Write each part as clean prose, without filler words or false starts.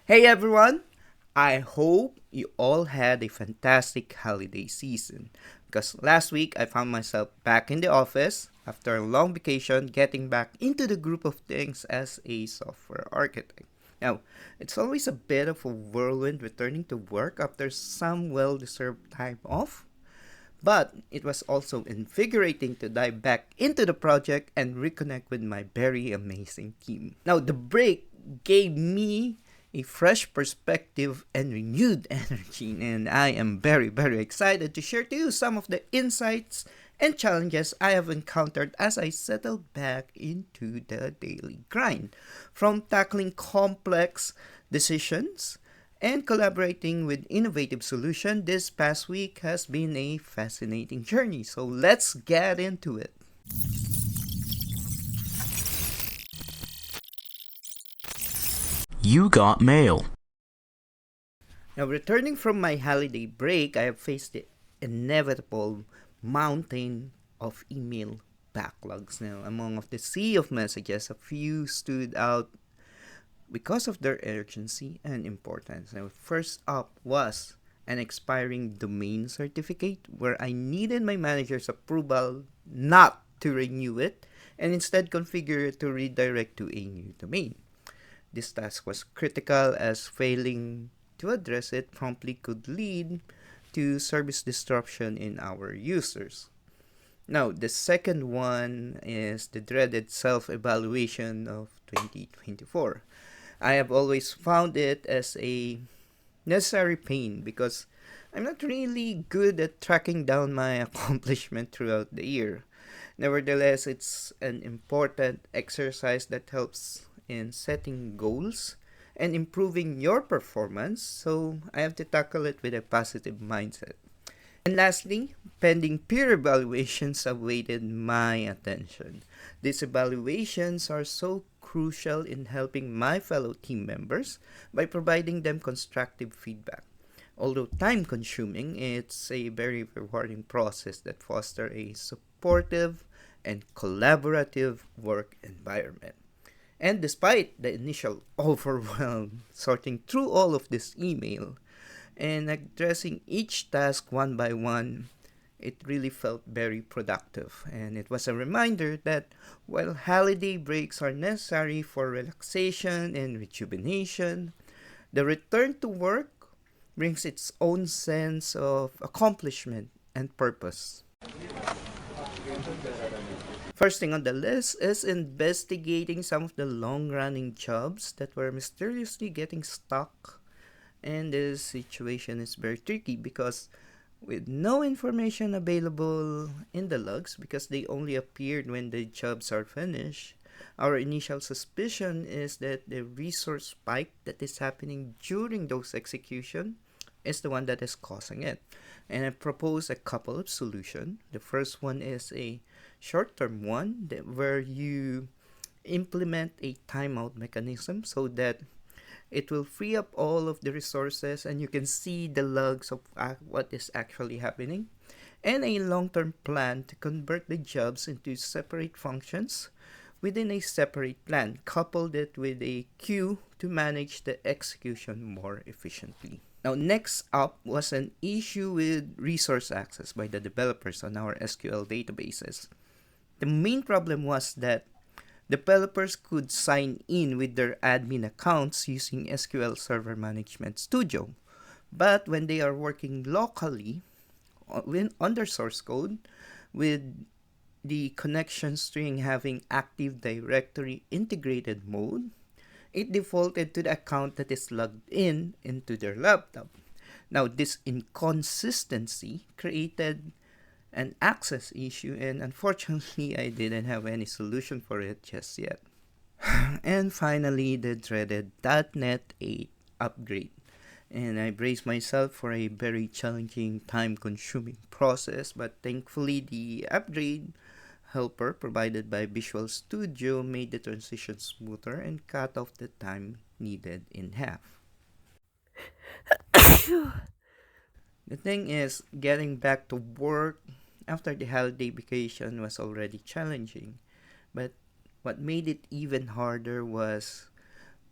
Hey everyone! I hope you all had a fantastic holiday season because last week I found myself back in the office after a long vacation, getting back into the group of things as a software architect. Now, it's always a bit of a whirlwind returning to work after some well deserved time off, but it was also invigorating to dive back into the project and reconnect with my very amazing team. Now, the break gave me a fresh perspective and renewed energy, and I am very excited to share to you some of the insights and challenges I have encountered as I settle back into the daily grind. From tackling complex decisions and collaborating with innovative solutions this past week has been a fascinating journey. So let's get into it. You got mail. Now, returning from my holiday break, I have faced the inevitable mountain of email backlogs. Now, among of the sea of messages, a few stood out because of their urgency and importance. Now, first up was an expiring domain certificate where I needed my manager's approval not to renew it and instead configure it to redirect to a new domain. This task was critical as failing to address it promptly could lead to service disruption in our users. Now, the second one is the dreaded self evaluation of 2024. I have always found it as a necessary pain because I'm not really good at tracking down my accomplishment throughout the year. Nevertheless, it's an important exercise that helps in setting goals and improving your performance, so I have to tackle it with a positive mindset. And lastly, pending peer evaluations awaited my attention. These evaluations are so crucial in helping my fellow team members by providing them constructive feedback. Although time consuming, it's a very rewarding process that fosters a supportive and collaborative work environment. And despite the initial overwhelm sorting through all of this email, and addressing each task one by one, it really felt very productive. And it was a reminder that while holiday breaks are necessary for relaxation and rejuvenation, the return to work brings its own sense of accomplishment and purpose. First thing on the list is investigating some of the long running jobs that were mysteriously getting stuck. And this situation is very tricky because with no information available in the logs because they only appeared when the jobs are finished, our initial suspicion is that the resource spike that is happening during those execution is the one that is causing it. And I propose a couple of solutions. The first one is a short-term one where you implement a timeout mechanism so that it will free up all of the resources and you can see the logs of what is actually happening. And a long-term plan to convert the jobs into separate functions within a separate plan, coupled it with a queue to manage the execution more efficiently. Now, next up was an issue with resource access by the developers on our SQL databases. The main problem was that developers could sign in with their admin accounts using SQL Server Management Studio. But when they are working locally on their source code, with the connection string having Active Directory integrated mode, it defaulted to the account that is logged in into their laptop. Now, this inconsistency created an access issue, and unfortunately, I didn't have any solution for it just yet. And finally, the dreaded .NET 8 upgrade. And I braced myself for a very challenging, time consuming process, but thankfully, the upgrade helper provided by Visual Studio made the transition smoother and cut off the time needed in half. The thing is, getting back to work after the holiday vacation was already challenging, but what made it even harder was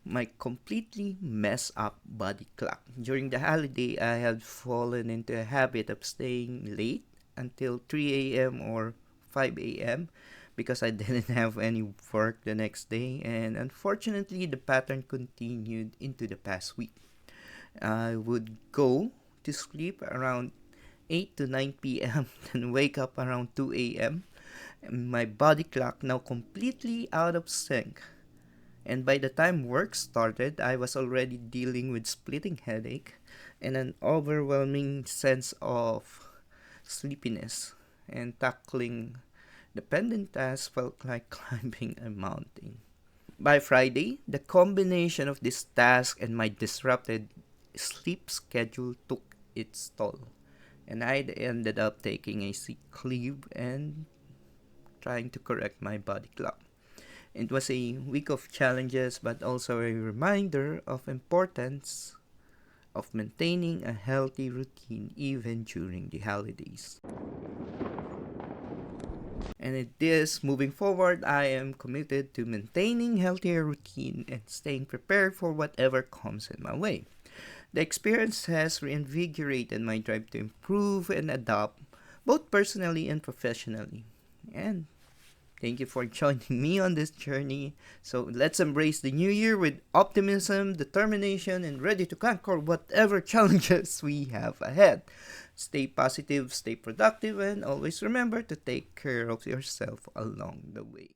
my completely messed up body clock. During the holiday, I had fallen into a habit of staying late until 3 a.m. or 5 a.m. because I didn't have any work the next day, and unfortunately, the pattern continued into the past week. I would go to sleep around 8 to 9 p.m., then wake up around 2 a.m. My body clock now completely out of sync. And by the time work started, I was already dealing with splitting headache and an overwhelming sense of sleepiness. And tackling the pending task felt like climbing a mountain. By Friday, the combination of this task and my disrupted sleep schedule took its toll. And I ended up taking a sick leave and trying to correct my body clock. It was a week of challenges but also a reminder of importance of maintaining a healthy routine even during the holidays. And it is moving forward, I am committed to maintaining healthier routine and staying prepared for whatever comes in my way. The experience has reinvigorated my drive to improve and adapt both personally and professionally. And thank you for joining me on this journey. So let's embrace the new year with optimism, determination, and ready to conquer whatever challenges we have ahead. Stay positive, stay productive, and always remember to take care of yourself along the way.